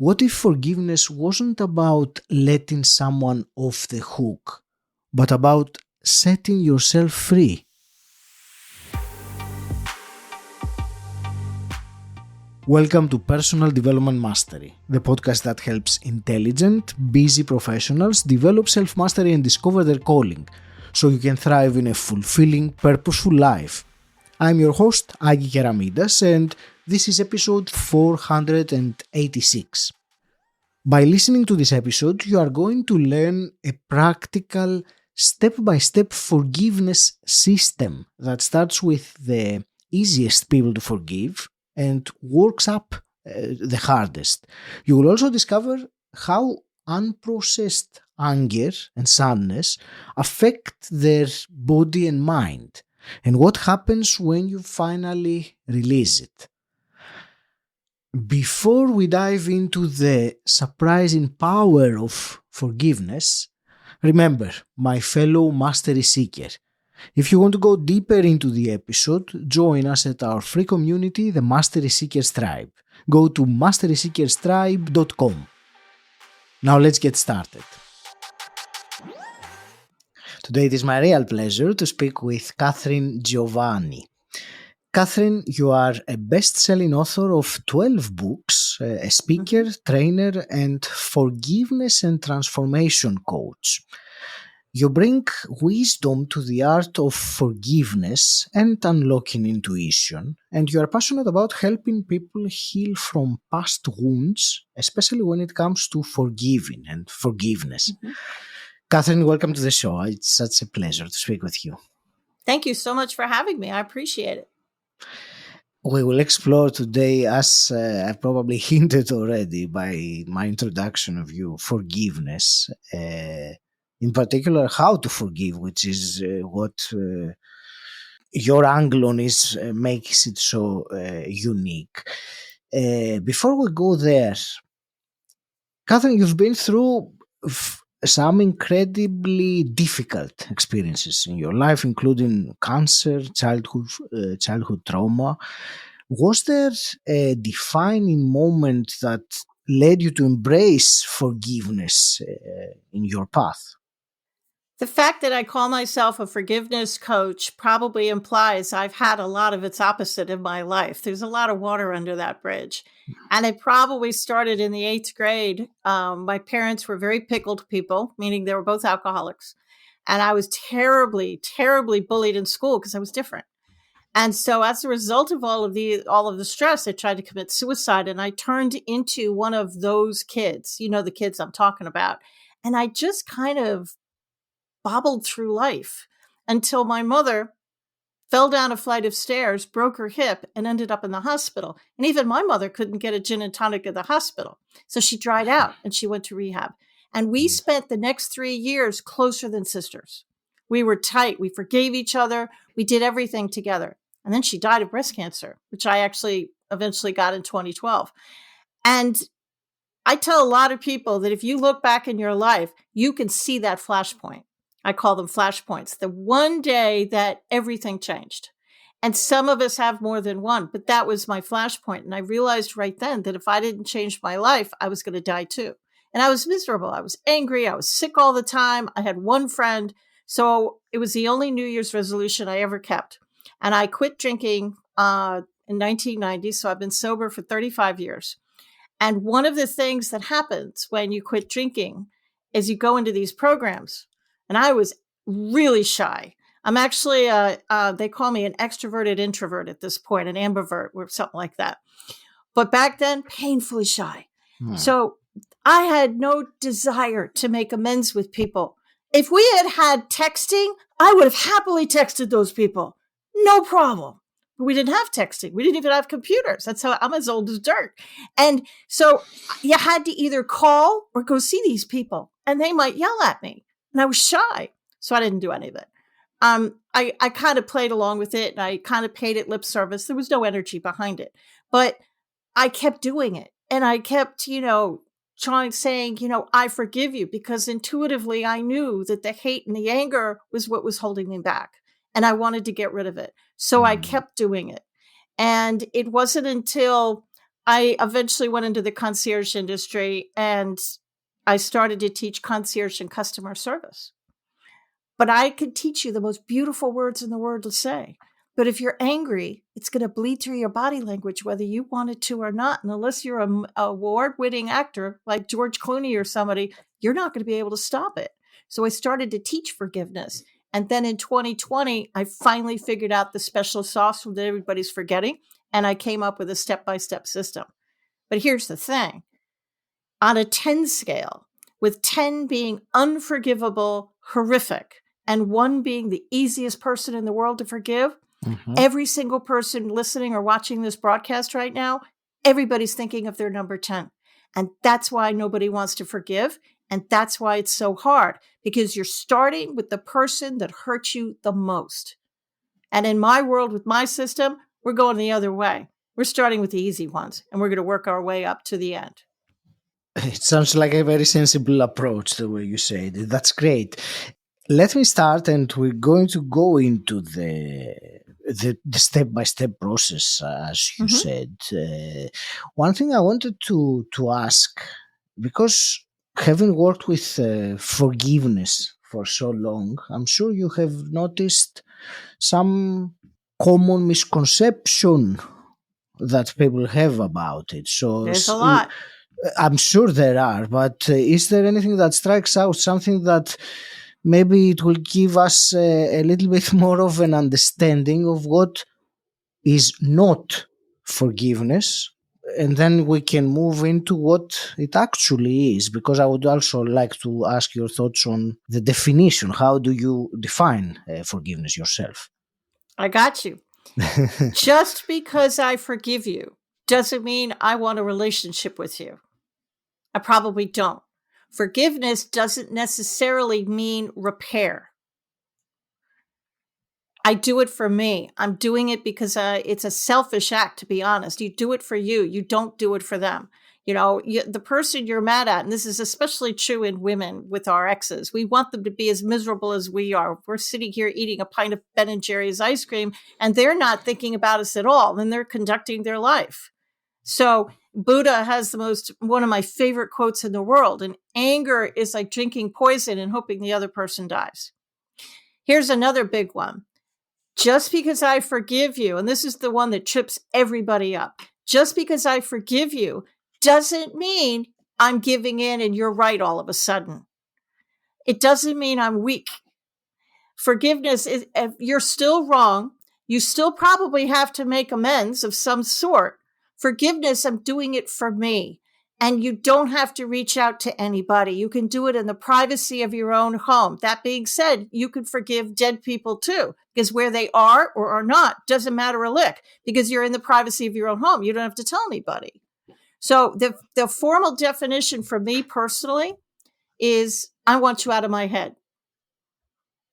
What if forgiveness wasn't about letting someone off the hook, but about setting yourself free? Welcome to Personal Development Mastery, the podcast that helps intelligent, busy professionals develop self-mastery and discover their calling, so you can thrive in a fulfilling, purposeful life. I'm your host, Agi Keramidas, and this is episode 486. By listening to this episode, you are going to learn a practical, step-by-step forgiveness system that starts with the easiest people to forgive and works up the hardest. You will also discover how unprocessed anger and sadness affect their body and mind, and what happens when you finally release it. Before we dive into the surprising power of forgiveness, remember, my fellow mastery seeker, if you want to go deeper into the episode, join us at our free community, the Mastery Seekers Tribe. Go to masteryseekerstribe.com. Now let's get started. Today it is my real pleasure to speak with Katharine Giovanni. Katharine, you are a best-selling author of 12 books, a speaker, trainer, and forgiveness and transformation coach. You bring wisdom to the art of forgiveness and unlocking intuition, and you are passionate about helping people heal from past wounds, especially when it comes to forgiving and forgiveness. Katharine, welcome to the show. It's such a pleasure to speak with you. Thank you so much for having me. I appreciate it. We will explore today, as I've probably hinted already by my introduction of you, forgiveness. In particular, how to forgive, which is what your angle on is makes it so unique. Before we go there, Katharine, you've been through some incredibly difficult experiences in your life, including cancer, childhood trauma. Was there a defining moment that led you to embrace forgiveness in your path? The fact that I call myself a forgiveness coach probably implies I've had a lot of its opposite in my life. There's a lot of water under that bridge. And it probably started in the 8th grade. My parents were very pickled people, meaning they were both alcoholics. And I was terribly, terribly bullied in school because I was different. And so as a result of all of the stress, I tried to commit suicide, and I turned into one of those kids, the kids I'm talking about. And I just kind of bobbled through life until my mother fell down a flight of stairs, broke her hip, and ended up in the hospital. And even my mother couldn't get a gin and tonic at the hospital. So she dried out and she went to rehab. And we spent the next 3 years closer than sisters. We were tight. We forgave each other. We did everything together. And then she died of breast cancer, which I actually eventually got in 2012. And I tell a lot of people that if you look back in your life, you can see that flashpoint. I call them flashpoints. The one day that everything changed. And some of us have more than one, but that was my flashpoint. And I realized right then that if I didn't change my life, I was going to die too. And I was miserable. I was angry. I was sick all the time. I had one friend. So it was the only New Year's resolution I ever kept. And I quit drinking in 1990. So I've been sober for 35 years. And one of the things that happens when you quit drinking is you go into these programs. And I was really shy. I'm actually, they call me an extroverted introvert at this point, an ambivert or something like that. But back then, painfully shy. So I had no desire to make amends with people. If we had had texting, I would have happily texted those people. No problem. But we didn't have texting. We didn't even have computers. That's how I'm as old as dirt. And so you had to either call or go see these people, and they might yell at me. And I was shy, so I didn't do any of it. I kind of played along with it, and I kind of paid it lip service. There was no energy behind it. But I kept doing it. And I kept, saying, I forgive you, because intuitively I knew that the hate and the anger was what was holding me back. And I wanted to get rid of it. So I kept doing it. And it wasn't until I eventually went into the concierge industry and I started to teach concierge and customer service. But I could teach you the most beautiful words in the world to say. But if you're angry, it's going to bleed through your body language, whether you want it to or not. And unless you're an award-winning actor like George Clooney or somebody, you're not going to be able to stop it. So I started to teach forgiveness. And then in 2020, I finally figured out the special sauce that everybody's forgetting. And I came up with a step-by-step system. But here's the thing. On a 10 scale, with 10 being unforgivable, horrific, and 1 being the easiest person in the world to forgive, every single person listening or watching this broadcast right now, everybody's thinking of their number 10. And that's why nobody wants to forgive. And that's why it's so hard, because you're starting with the person that hurt you the most. And in my world, with my system, we're going the other way. We're starting with the easy ones, and we're going to work our way up to the end. It sounds like a very sensible approach, the way you said it. That's great. Let me start, and we're going to go into the step-by-step process, as you said. One thing I wanted to ask, because having worked with forgiveness for so long, I'm sure you have noticed some common misconception that people have about it. So there's a lot. I'm sure there are, but is there anything that strikes out, something that maybe it will give us a little bit more of an understanding of what is not forgiveness? And then we can move into what it actually is, because I would also like to ask your thoughts on the definition. How do you define forgiveness yourself? I got you. Just because I forgive you doesn't mean I want a relationship with you. I probably don't. Forgiveness doesn't necessarily mean repair. I do it for me. I'm doing it because it's a selfish act, to be honest. You do it for you. You don't do it for them. You know, the person you're mad at, and this is especially true in women with our exes, we want them to be as miserable as we are. We're sitting here eating a pint of Ben & Jerry's ice cream, and they're not thinking about us at all, and they're conducting their life. So Buddha has one of my favorite quotes in the world, and anger is like drinking poison and hoping the other person dies. Here's another big one. Just because I forgive you, and this is the one that trips everybody up, just because I forgive you doesn't mean I'm giving in and you're right all of a sudden. It doesn't mean I'm weak. Forgiveness is, if you're still wrong, you still probably have to make amends of some sort. Forgiveness, I'm doing it for me. And you don't have to reach out to anybody. You can do it in the privacy of your own home. That being said, you can forgive dead people too, because where they are or are not doesn't matter a lick, because you're in the privacy of your own home. You don't have to tell anybody. So the formal definition for me personally is I want you out of my head.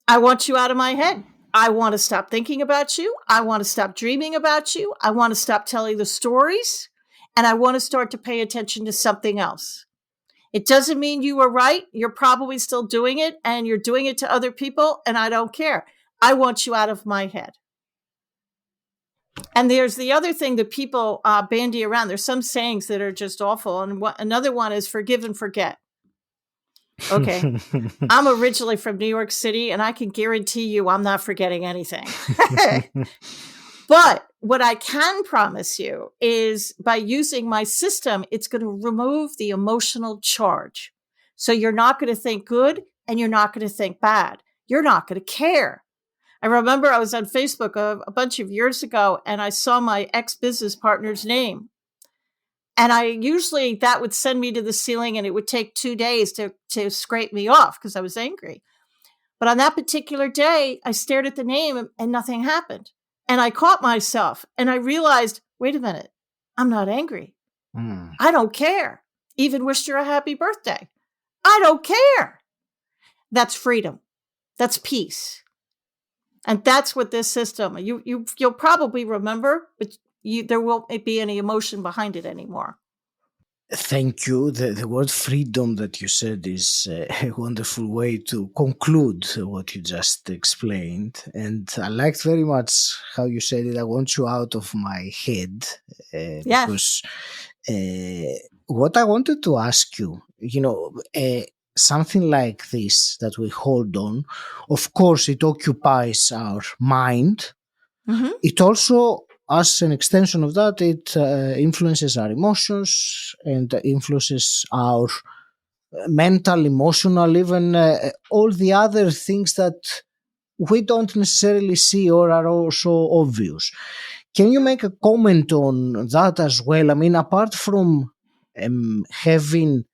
I want you out of my head. I want to stop thinking about you. I want to stop dreaming about you. I want to stop telling the stories. And I want to start to pay attention to something else. It doesn't mean you were right. You're probably still doing it, and you're doing it to other people, and I don't care. I want you out of my head. And there's the other thing that people bandy around. There's some sayings that are just awful. And another one is forgive and forget. Okay. I'm originally from New York City, and I can guarantee you I'm not forgetting anything. But what I can promise you is by using my system, it's going to remove the emotional charge. So you're not going to think good and you're not going to think bad. You're not going to care. I remember I was on Facebook a bunch of years ago and I saw my ex-business partner's name. And that would send me to the ceiling, and it would take 2 days to scrape me off because I was angry. But on that particular day, I stared at the name and nothing happened. And I caught myself and I realized, wait a minute, I'm not angry. I don't care. Even wished her a happy birthday. I don't care. That's freedom. That's peace. And that's what this system, you'll probably remember, but there won't be any emotion behind it anymore. Thank you. The word freedom that you said is a wonderful way to conclude what you just explained. And I liked very much how you said it. I want you out of my head Yes. because what I wanted to ask you, something like this that we hold on, of course, it occupies our mind. Hmm. It also, as an extension of that, it influences our emotions and influences our mental, emotional, even all the other things that we don't necessarily see or are also obvious. Can you make a comment on that as well? I mean, apart from having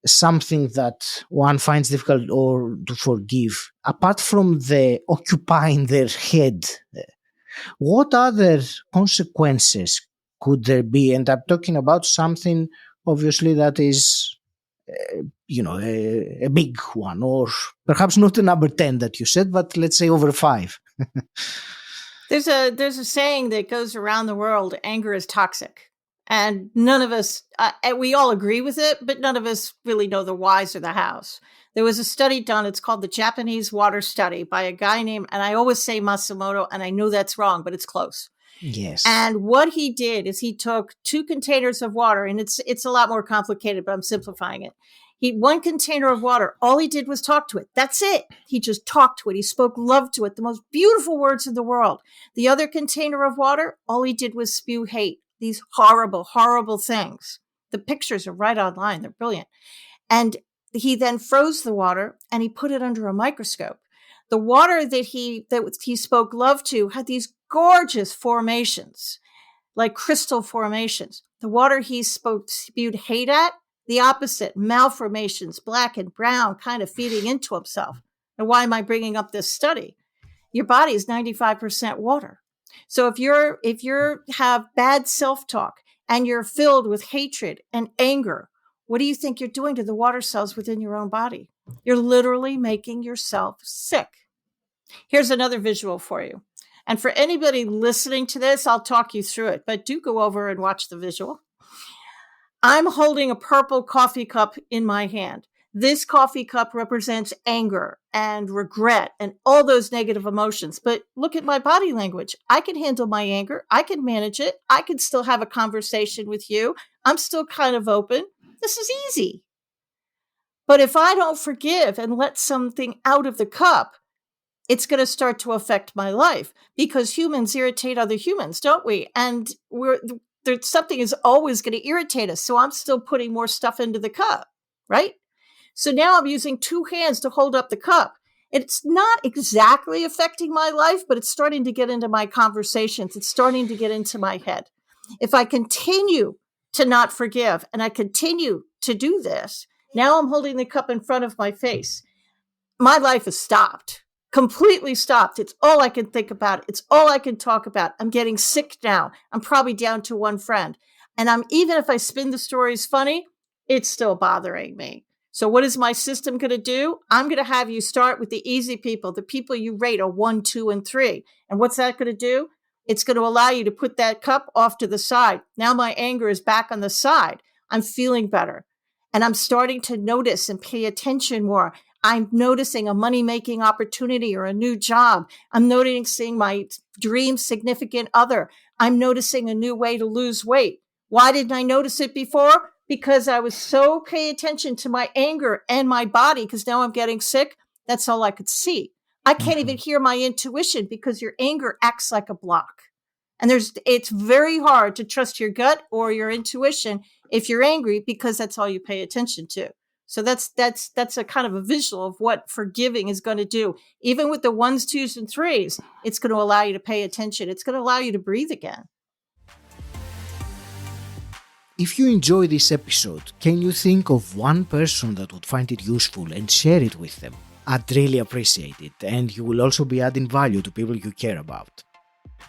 something that one finds difficult or to forgive, apart from the occupying their head, what other consequences could there be? And I'm talking about something obviously that is, a big one, or perhaps not the number 10 that you said, but let's say over five. There's a saying that goes around the world: anger is toxic, and none of us and we all agree with it, but none of us really know the whys or the hows. There was a study done. It's called the Japanese Water Study by a guy named, and I always say Matsumoto, and I know that's wrong, but it's close. Yes. And what he did is he took 2 containers of water, and it's a lot more complicated, but I'm simplifying it. He One container of water, all he did was talk to it. That's it. He just talked to it. He spoke love to it, the most beautiful words in the world. The other container of water, all he did was spew hate, these horrible, horrible things. The pictures are right online. They're brilliant. And he then froze the water and he put it under a microscope. The water that he spoke love to had these gorgeous formations, like crystal formations. The water he spewed hate at, the opposite, malformations, black and brown, kind of feeding into himself. And why am I bringing up this study? Your body is 95% water. So if you have bad self-talk and you're filled with hatred and anger, what do you think you're doing to the water cells within your own body? You're literally making yourself sick. Here's another visual for you. And for anybody listening to this, I'll talk you through it, but do go over and watch the visual. I'm holding a purple coffee cup in my hand. This coffee cup represents anger and regret and all those negative emotions. But look at my body language. I can handle my anger. I can manage it. I can still have a conversation with you. I'm still kind of open. This is easy. But if I don't forgive and let something out of the cup, it's going to start to affect my life, because humans irritate other humans, don't we? And there's something is always going to irritate us. So I'm still putting more stuff into the cup, right? So now I'm using 2 hands to hold up the cup. It's not exactly affecting my life, but it's starting to get into my conversations. It's starting to get into my head. If I continue to not forgive and I continue to do this, now I'm holding the cup in front of my face. My life has stopped, completely stopped. It's all I can think about. It's all I can talk about. I'm getting sick now. I'm probably down to one friend. And even if I spin the stories funny, it's still bothering me. So what is my system going to do? I'm going to have you start with the easy people, the people you rate a 1, 2, and 3. And what's that going to do? It's going to allow you to put that cup off to the side. Now my anger is back on the side. I'm feeling better. And I'm starting to notice and pay attention more. I'm noticing a money-making opportunity or a new job. I'm noticing my dream significant other. I'm noticing a new way to lose weight. Why didn't I notice it before? Because I was so paying attention to my anger and my body, because now I'm getting sick. That's all I could see. I can't even Mhm. hear my intuition because your anger acts like a block. And it's very hard to trust your gut or your intuition if you're angry, because that's all you pay attention to. So that's a kind of a visual of what forgiving is going to do. Even with the 1s, 2s, and 3s, it's going to allow you to pay attention. It's going to allow you to breathe again. If you enjoy this episode, can you think of one person that would find it useful and share it with them? I'd really appreciate it, and you will also be adding value to people you care about.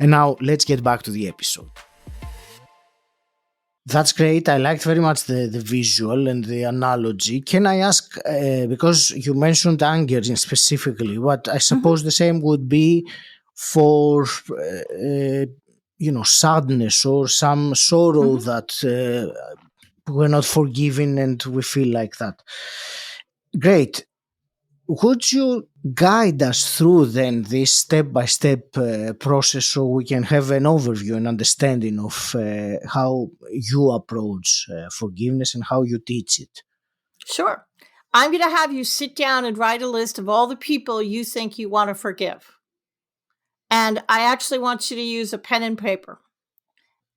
And now, let's get back to the episode. That's great. I liked very much the visual and the analogy. Can I ask, because you mentioned anger specifically, what I Mm-hmm. suppose the same would be for, sadness or some sorrow Mm-hmm. that we're not forgiving and we feel like that. Great. Would you guide us through then this step by step process so we can have an overview and understanding of how you approach forgiveness and how you teach it? Sure. I'm going to have you sit down and write a list of all the people you think you want to forgive. And I actually want you to use a pen and paper.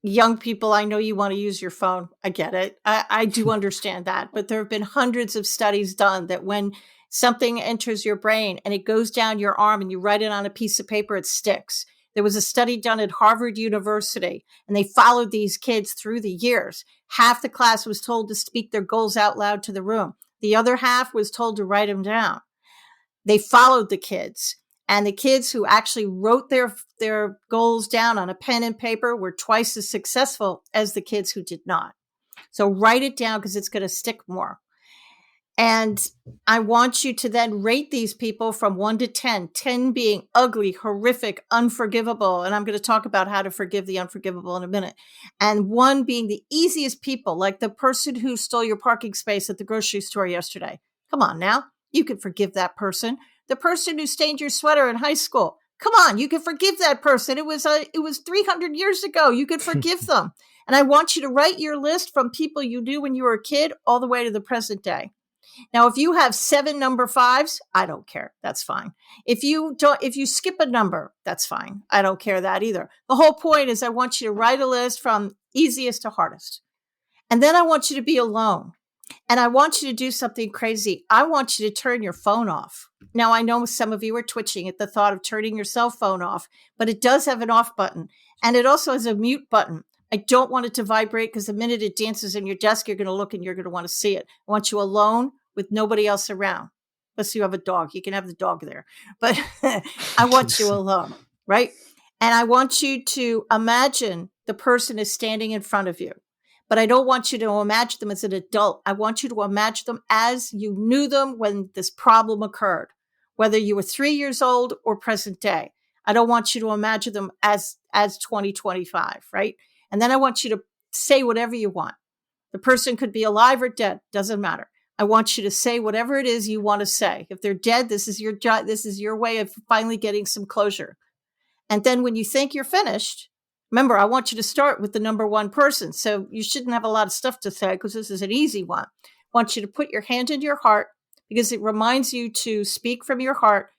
Young people, I know you want to use your phone. I get it. I do understand that. But there have been hundreds of studies done that when something enters your brain and it goes down your arm and you write it on a piece of paper, it sticks. There was a study done at Harvard University, and they followed these kids through the years. Half the class was told to speak their goals out loud to the room. The other half was told to write them down. They followed the kids, and the kids who actually wrote their goals down on a pen and paper were twice as successful as the kids who did not. So write it down because it's going to stick more. And I want you to then rate these people from 1 to 10, 10 being ugly, horrific, unforgivable. And I'm going to talk about how to forgive the unforgivable in a minute. And 1 being the easiest people, like the person who stole your parking space at the grocery store yesterday. Come on now. You can forgive that person. The person who stained your sweater in high school. Come on, you can forgive that person. It was 300 years ago. You could forgive them. And I want you to write your list from people you knew when you were a kid all the way to the present day. Now, if you have 7 number 5s, I don't care. That's fine. If you skip a number, that's fine. I don't care that either. The whole point is I want you to write a list from easiest to hardest. And then I want you to be alone. And I want you to do something crazy. I want you to turn your phone off. Now, I know some of you are twitching at the thought of turning your cell phone off, but it does have an off button. And it also has a mute button. I don't want it to vibrate because the minute it dances in your desk, you're going to look and you're going to want to see it. I want you alone with nobody else around. Unless you have a dog. You can have the dog there. But I want you alone, right? And I want you to imagine the person is standing in front of you. But I don't want you to imagine them as an adult. I want you to imagine them as you knew them when this problem occurred, whether you were 3 years old or present day. I don't want you to imagine them as 2025, right? And then I want you to say whatever you want. The person could be alive or dead, doesn't matter. I want you to say whatever it is you want to say. If they're dead, this is your way of finally getting some closure. And then when you think you're finished, remember, I want you to start with the number 1 person. So you shouldn't have a lot of stuff to say because this is an easy one. I want you to put your hand in your heart because it reminds you to speak from your heart.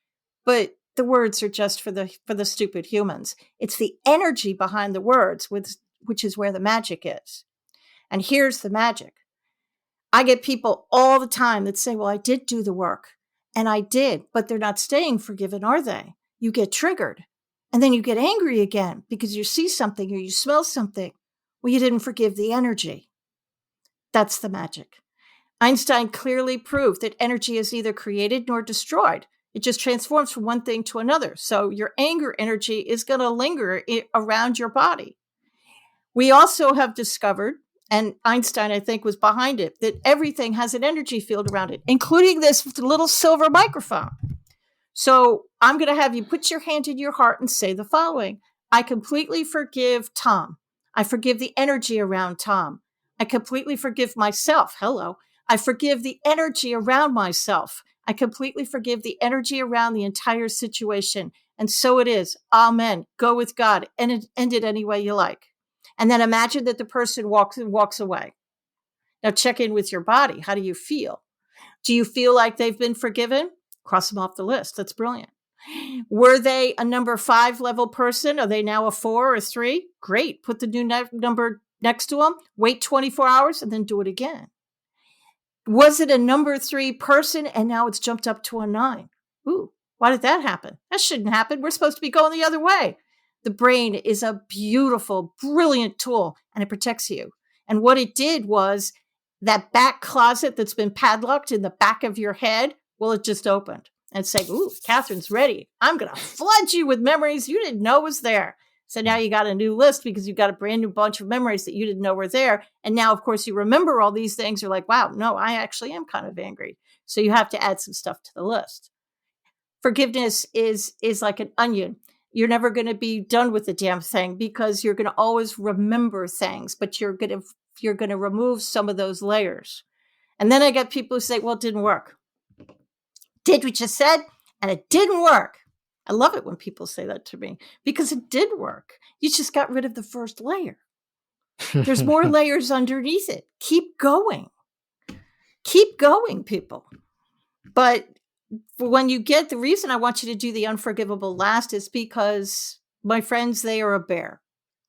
But the words are just for the stupid humans. It's the energy behind the words, which is where the magic is. And here's the magic. I get people all the time that say, well, I did do the work. And I did, but they're not staying forgiven, are they? You get triggered. And then you get angry again because you see something or you smell something. Well, you didn't forgive the energy. That's the magic. Einstein clearly proved that energy is neither created nor destroyed. It just transforms from one thing to another. So your anger energy is going to linger around your body. We also have discovered, and Einstein, I think, was behind it, that everything has an energy field around it, including this little silver microphone. So I'm going to have you put your hand in your heart and say the following. I completely forgive Tom. I forgive the energy around Tom. I completely forgive myself. Hello. I forgive the energy around myself. I completely forgive the energy around the entire situation. And so it is. Amen. Go with God and end it any way you like. And then imagine that the person walks away. Now check in with your body. How do you feel? Do you feel like they've been forgiven? Cross them off the list. That's brilliant. Were they a number 5 level person? Are they now a 4 or 3? Great. Put the new number next to them. Wait 24 hours and then do it again. Was it a number 3 person and now it's jumped up to a 9? Ooh, why did that happen? That shouldn't happen. We're supposed to be going the other way. The brain is a beautiful, brilliant tool and it protects you. And what it did was that back closet that's been padlocked in the back of your head, well, it just opened and said, ooh, Katharine's ready. I'm going to flood you with memories you didn't know was there. So now you got a new list because you've got a brand new bunch of memories that you didn't know were there. And now, of course, you remember all these things. You're like, wow, no, I actually am kind of angry. So you have to add some stuff to the list. Forgiveness is like an onion. You're never going to be done with the damn thing because you're going to always remember things, but you're going to you're going to remove some of those layers. And then I get people who say, well, it didn't work. Did what you said, and it didn't work. I love it when people say that to me because it did work. You just got rid of the first layer. There's more layers underneath it. Keep going. Keep going, people. But when you get, the reason I want you to do the unforgivable last is because, my friends, they are a bear.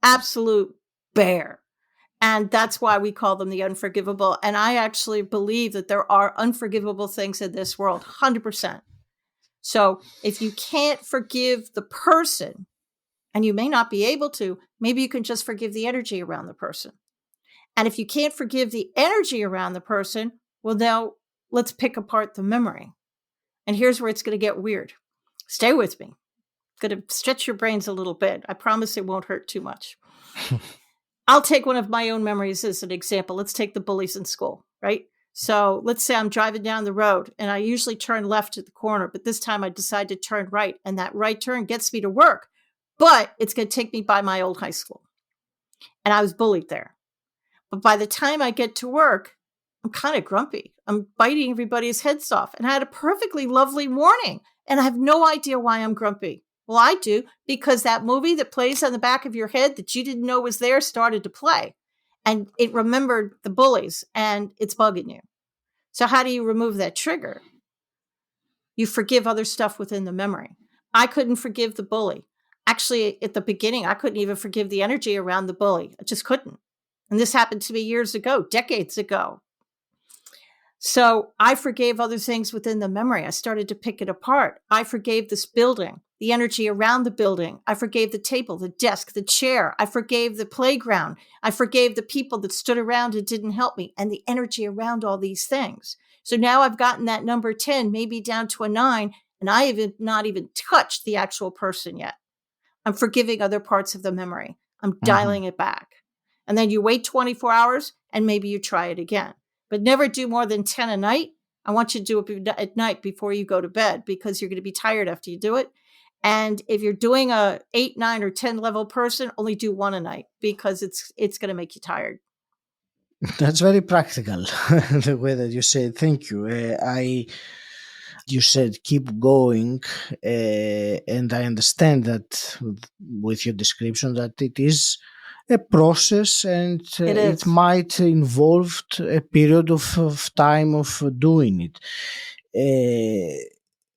Absolute bear. And that's why we call them the unforgivable. And I actually believe that there are unforgivable things in this world, 100%. So if you can't forgive the person, and you may not be able to, maybe you can just forgive the energy around the person. And if you can't forgive the energy around the person, well, now let's pick apart the memory. And here's where it's going to get weird. Stay with me. I'm going to stretch your brains a little bit. I promise it won't hurt too much. I'll take one of my own memories as an example. Let's take the bullies in school, right? So let's say I'm driving down the road and I usually turn left at the corner, but this time I decide to turn right, and that right turn gets me to work, but it's going to take me by my old high school. And I was bullied there. But by the time I get to work, I'm kind of grumpy. I'm biting everybody's heads off. And I had a perfectly lovely morning, and I have no idea why I'm grumpy. Well, I do, because that movie that plays on the back of your head that you didn't know was there started to play, and it remembered the bullies, and it's bugging you. So how do you remove that trigger? You forgive other stuff within the memory. I couldn't forgive the bully. Actually, at the beginning, I couldn't even forgive the energy around the bully. I just couldn't. And this happened to me years ago, decades ago. So I forgave other things within the memory. I started to pick it apart. I forgave this building, the energy around the building. I forgave the table, the desk, the chair. I forgave the playground. I forgave the people that stood around and didn't help me, and the energy around all these things. So now I've gotten that number 10, maybe down to a 9, and I have not even touched the actual person yet. I'm forgiving other parts of the memory. I'm dialing it back. And then you wait 24 hours and maybe you try it again. But never do more than 10 a night. I want you to do it at night before you go to bed, because you're going to be tired after you do it. And if you're doing a 8, 9, or 10 level person, only do 1 a night, because it's going to make you tired. That's very practical, the way that you said. Thank you. You said keep going, and I understand that with your description that it is a process, and It is. it might involve a period of time of doing it.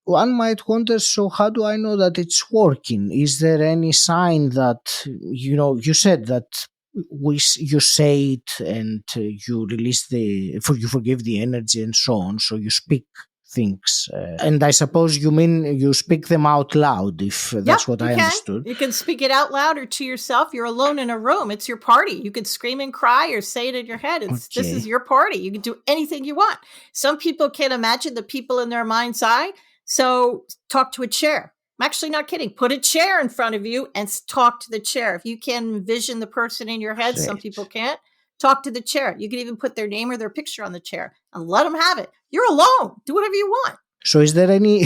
One might wonder, so how do I know that it's working? Is there any sign that, you said that you say it, and you release you forgive the energy and so on, so you speak things, and I suppose you mean you speak them out loud, if that's what I understood. You can speak it out loud or to yourself. You're alone in a room. It's your party. You can scream and cry or say it in your head. This is your party. You can do anything you want. Some people can't imagine the people in their mind's eye, so talk to a chair. I'm actually not kidding. Put a chair in front of you and talk to the chair. If you can envision the person in your head, Great. Some people can't. Talk to the chair. You can even put their name or their picture on the chair and let them have it. You're alone. Do whatever you want. So is there any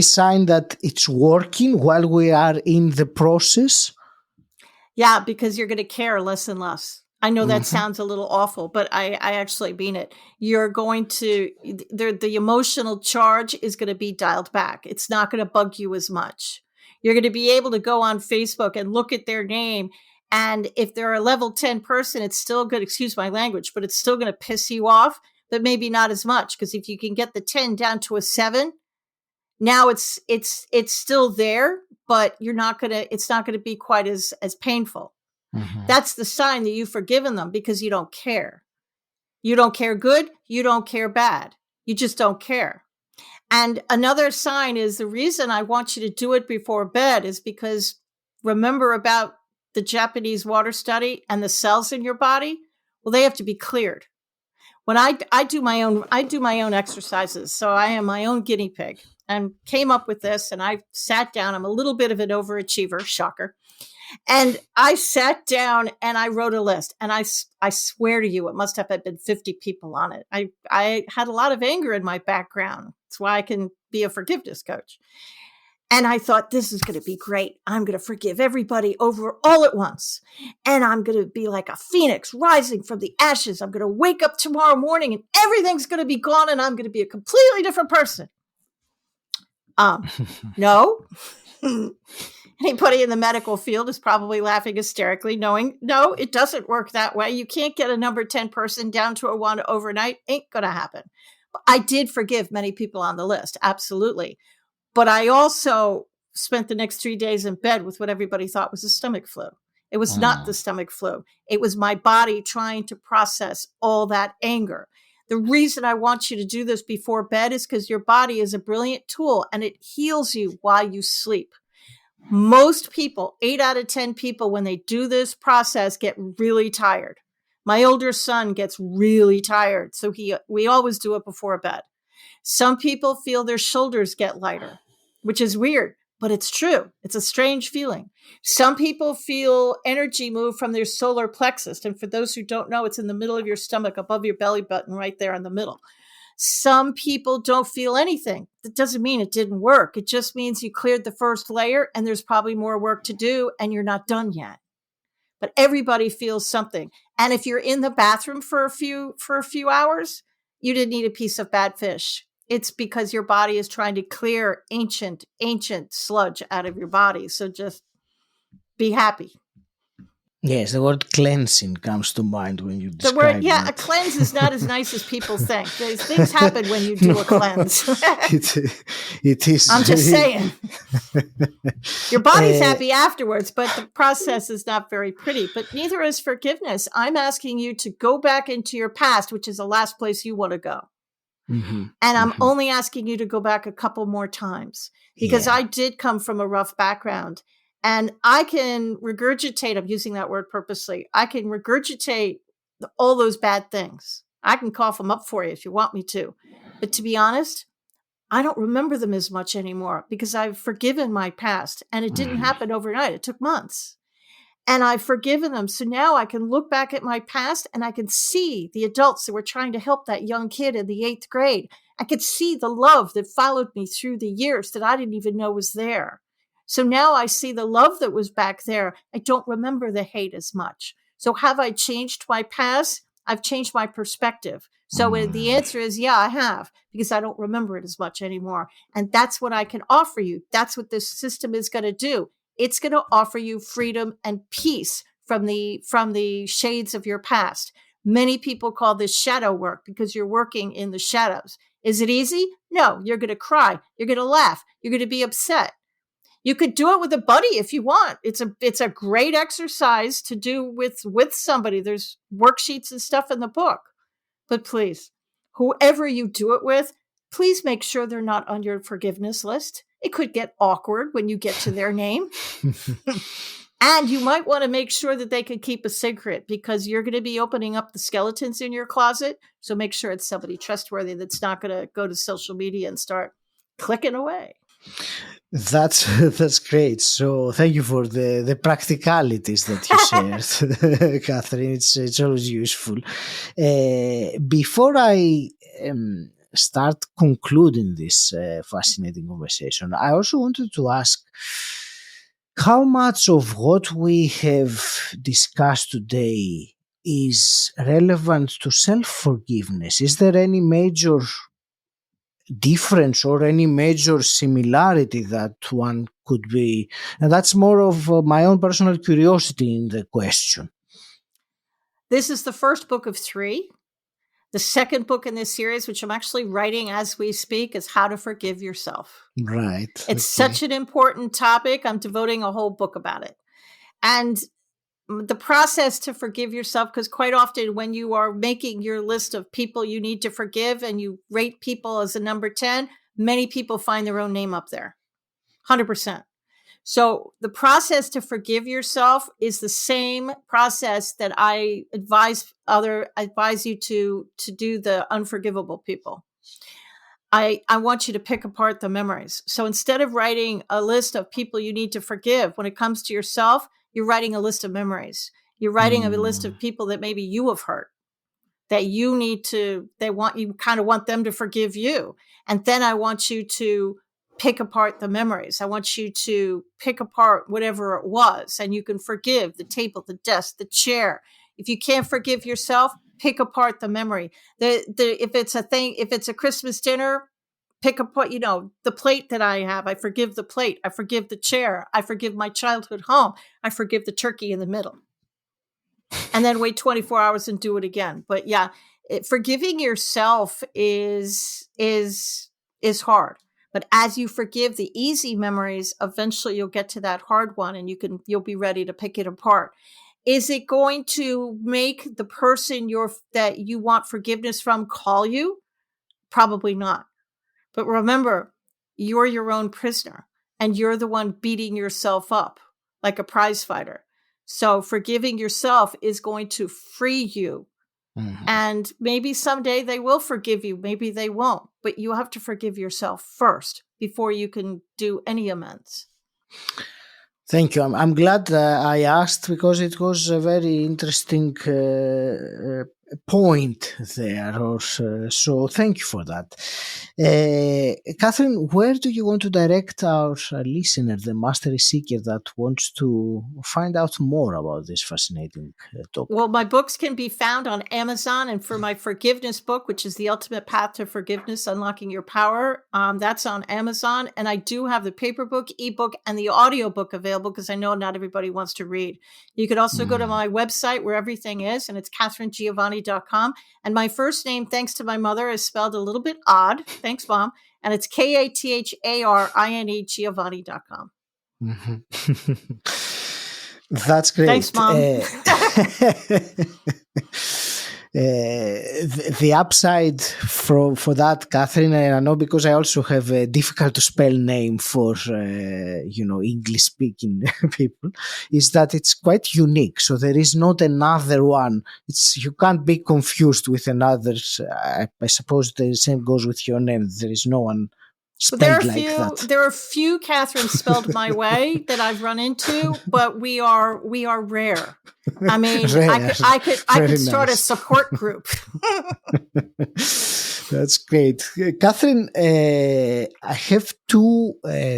sign that it's working while we are in the process? Yeah, because you're going to care less and less. I know that sounds a little awful, but I actually mean it. You're going to, the emotional charge is going to be dialed back. It's not going to bug you as much. You're going to be able to go on Facebook and look at their name. And if they're a level 10 person, it's still good, excuse my language, but it's still going to piss you off, but maybe not as much. Because if you can get the 10 down to a 7, now it's still there, but it's not going to be quite as painful. That's the sign that you've forgiven them, because you don't care. You don't care good. You don't care bad. You just don't care. And another sign is, the reason I want you to do it before bed is because, remember about the Japanese water study and the cells in your body? Well, they have to be cleared. When I do my own exercises, so I am my own guinea pig, and came up with this, and I sat down. I'm a little bit of an overachiever, shocker. And I sat down and I wrote a list, and I swear to you, it must have been 50 people on it. I had a lot of anger in my background. That's why I can be a forgiveness coach. And I thought, this is going to be great. I'm going to forgive everybody over all at once. And I'm going to be like a phoenix rising from the ashes. I'm going to wake up tomorrow morning and everything's going to be gone and I'm going to be a completely different person. No. Anybody in the medical field is probably laughing hysterically, knowing, no, it doesn't work that way. You can't get a number 10 person down to a 1 overnight. Ain't going to happen. I did forgive many people on the list. Absolutely. But I also spent the next 3 days in bed with what everybody thought was a stomach flu. It was not the stomach flu. It was my body trying to process all that anger. The reason I want you to do this before bed is because your body is a brilliant tool and it heals you while you sleep. Most people, 8 out of 10 people, when they do this process, get really tired. My older son gets really tired. So we always do it before bed. Some people feel their shoulders get lighter, which is weird, but it's true. It's a strange feeling. Some people feel energy move from their solar plexus. And for those who don't know, it's in the middle of your stomach, above your belly button, right there in the middle. Some people don't feel anything. That doesn't mean it didn't work. It just means you cleared the first layer and there's probably more work to do and you're not done yet. But everybody feels something. And if you're in the bathroom for a few hours, you didn't eat a piece of bad fish. It's because your body is trying to clear ancient sludge out of your body. So just be happy. Yes, the word cleansing comes to mind when you The describe word, yeah, that. a cleanse is not as nice as people think. There's things happen when you do a cleanse. it is. I'm just saying. Your body's happy afterwards, but the process is not very pretty. But neither is forgiveness. I'm asking you to go back into your past, which is the last place you want to go. Mm-hmm. And I'm only asking you to go back a couple more times because I did come from a rough background. And I can regurgitate, I'm using that word purposely, I can regurgitate all those bad things. I can cough them up for you if you want me to. But to be honest, I don't remember them as much anymore because I've forgiven my past. And it didn't happen overnight. It took months. And I've forgiven them. So now I can look back at my past and I can see the adults that were trying to help that young kid in the 8th grade. I could see the love that followed me through the years that I didn't even know was there. So now I see the love that was back there. I don't remember the hate as much. So have I changed my past? I've changed my perspective. So the answer is, yeah, I have, because I don't remember it as much anymore. And that's what I can offer you. That's what this system is going to do. It's going to offer you freedom and peace from the shades of your past. Many people call this shadow work because you're working in the shadows. Is it easy? No, you're going to cry. You're going to laugh. You're going to be upset. You could do it with a buddy if you want. It's a great exercise to do with somebody. There's worksheets and stuff in the book. But please, whoever you do it with, please make sure they're not on your forgiveness list. It could get awkward when you get to their name. And you might want to make sure that they could keep a secret because you're going to be opening up the skeletons in your closet. So make sure it's somebody trustworthy that's not going to go to social media and start clicking away. That's great. So thank you for the practicalities that you shared, Katharine. It's always useful. Before I start concluding this fascinating conversation, I also wanted to ask how much of what we have discussed today is relevant to self-forgiveness. Is there any major difference or any major similarity that one could be? And that's more of my own personal curiosity in the question. This is the first book of 3. The second book in this series, which I'm actually writing as we speak, is How to Forgive Yourself. Right. It's such an important topic. I'm devoting a whole book about it. And the process to forgive yourself, because quite often when you are making your list of people you need to forgive and you rate people as a number 10, many people find their own name up there. 100%. So the process to forgive yourself is the same process that I advise you to do the unforgivable people. I want you to pick apart the memories. So instead of writing a list of people you need to forgive, when it comes to yourself, you're writing a list of memories. You're writing a list of people that maybe you have hurt, that you kind of want them to forgive you. And then I want you to pick apart the memories. I want you to pick apart whatever it was, and you can forgive the table, the desk, the chair. If you can't forgive yourself, pick apart the memory. If it's a Christmas dinner, pick apart, the plate that I have. I forgive the plate. I forgive the chair. I forgive my childhood home. I forgive the turkey in the middle. And then wait 24 hours and do it again. But yeah, forgiving yourself is hard. But as you forgive the easy memories, eventually you'll get to that hard one, and you'll be ready to pick it apart. Is it going to make the person that you want forgiveness from call you? Probably not. But remember, you're your own prisoner, and you're the one beating yourself up like a prize fighter. So forgiving yourself is going to free you. Mm-hmm. And maybe someday they will forgive you. Maybe they won't. But you have to forgive yourself first before you can do any amends. Thank you. I'm glad I asked, because it was a very interesting point there. So thank you for that. Katharine, where do you want to direct our listener, the mastery seeker that wants to find out more about this fascinating topic? Well, my books can be found on Amazon, and for my forgiveness book, which is The Ultimate Path to Forgiveness, Unlocking Your Power, that's on Amazon. And I do have the paper book, ebook, and the audiobook available, because I know not everybody wants to read. You could also go to my website where everything is, and it's KatharineGiovanni.com. And my first name, thanks to my mother, is spelled a little bit odd. Thanks, Mom. And it's Katharine Giovanni.com. Mm-hmm. That's great. Thanks, Mom. The upside for that, Katharine, and I know because I also have a difficult to spell name for English speaking people, is that it's quite unique. So there is not another one. You can't be confused with another. I suppose the same goes with your name. There is no one spelled like that. There are a few Katharines spelled my way that I've run into, but we are rare. I mean, rare. I could start a support group. That's great. Katharine, I have two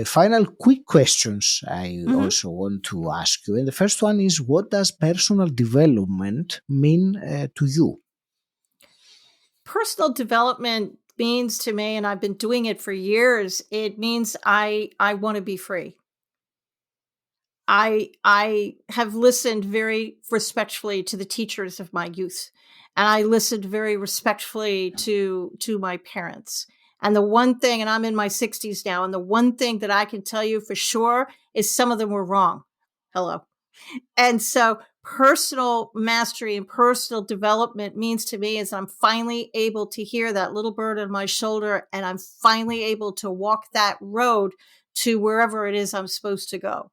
final quick questions I also want to ask you. And the first one is, what does personal development mean to you? Personal development means to me, and I've been doing it for years, it means I want to be free. I have listened very respectfully to the teachers of my youth, and I listened very respectfully to my parents. And the one thing, and I'm in my 60s now, and the one thing that I can tell you for sure is some of them were wrong. Hello. And so personal mastery and personal development means to me is I'm finally able to hear that little bird on my shoulder, and I'm finally able to walk that road to wherever it is I'm supposed to go.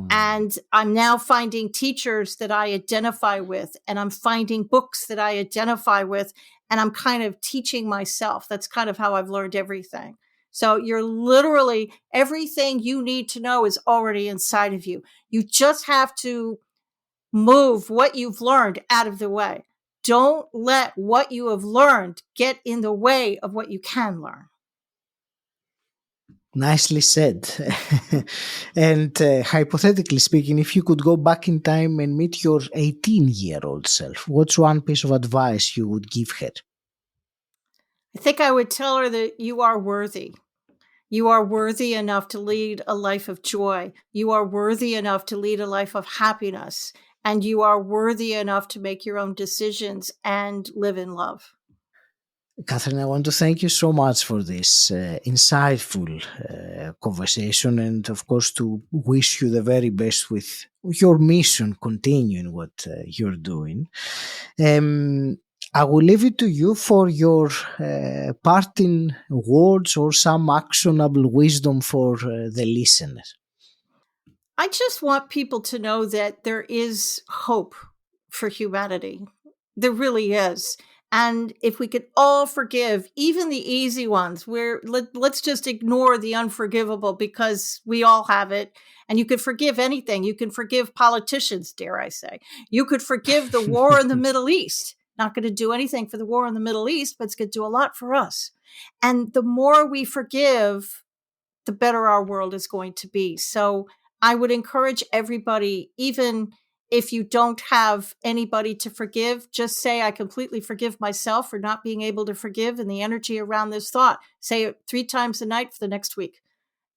And I'm now finding teachers that I identify with, and I'm finding books that I identify with, and I'm kind of teaching myself. That's kind of how I've learned everything. So you're literally, everything you need to know is already inside of you. You just have to move what you've learned out of the way. Don't let what you have learned get in the way of what you can learn. Nicely said. And hypothetically speaking, if you could go back in time and meet your 18-year-old self, what's one piece of advice you would give her? I think I would tell her that you are worthy. You are worthy enough to lead a life of joy. You are worthy enough to lead a life of happiness. And you are worthy enough to make your own decisions and live in love. Katharine, I want to thank you so much for this insightful conversation, and of course to wish you the very best with your mission, continuing what you're doing. I will leave it to you for your parting words or some actionable wisdom for the listener. I just want people to know that there is hope for humanity. There really is. And if we could all forgive, even the easy ones, let's just ignore the unforgivable, because we all have it. And you could forgive anything. You can forgive politicians, dare I say. You could forgive the war in the Middle East. Not going to do anything for the war in the Middle East, but it's going to do a lot for us. And the more we forgive, the better our world is going to be. So I would encourage everybody, even if you don't have anybody to forgive, just say, I completely forgive myself for not being able to forgive, and the energy around this thought. Say it 3 times a night for the next week,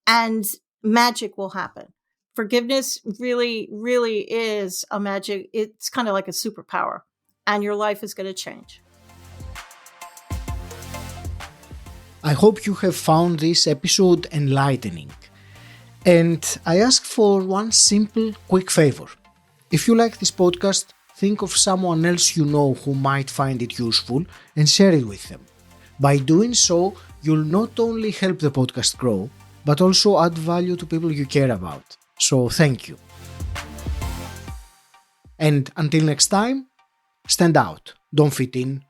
and magic will happen. Forgiveness really, really is a magic. It's kind of like a superpower, and your life is going to change. I hope you have found this episode enlightening. And I ask for one simple, quick favor. If you like this podcast, think of someone else you know who might find it useful and share it with them. By doing so, you'll not only help the podcast grow, but also add value to people you care about. So thank you. And until next time, stand out, don't fit in,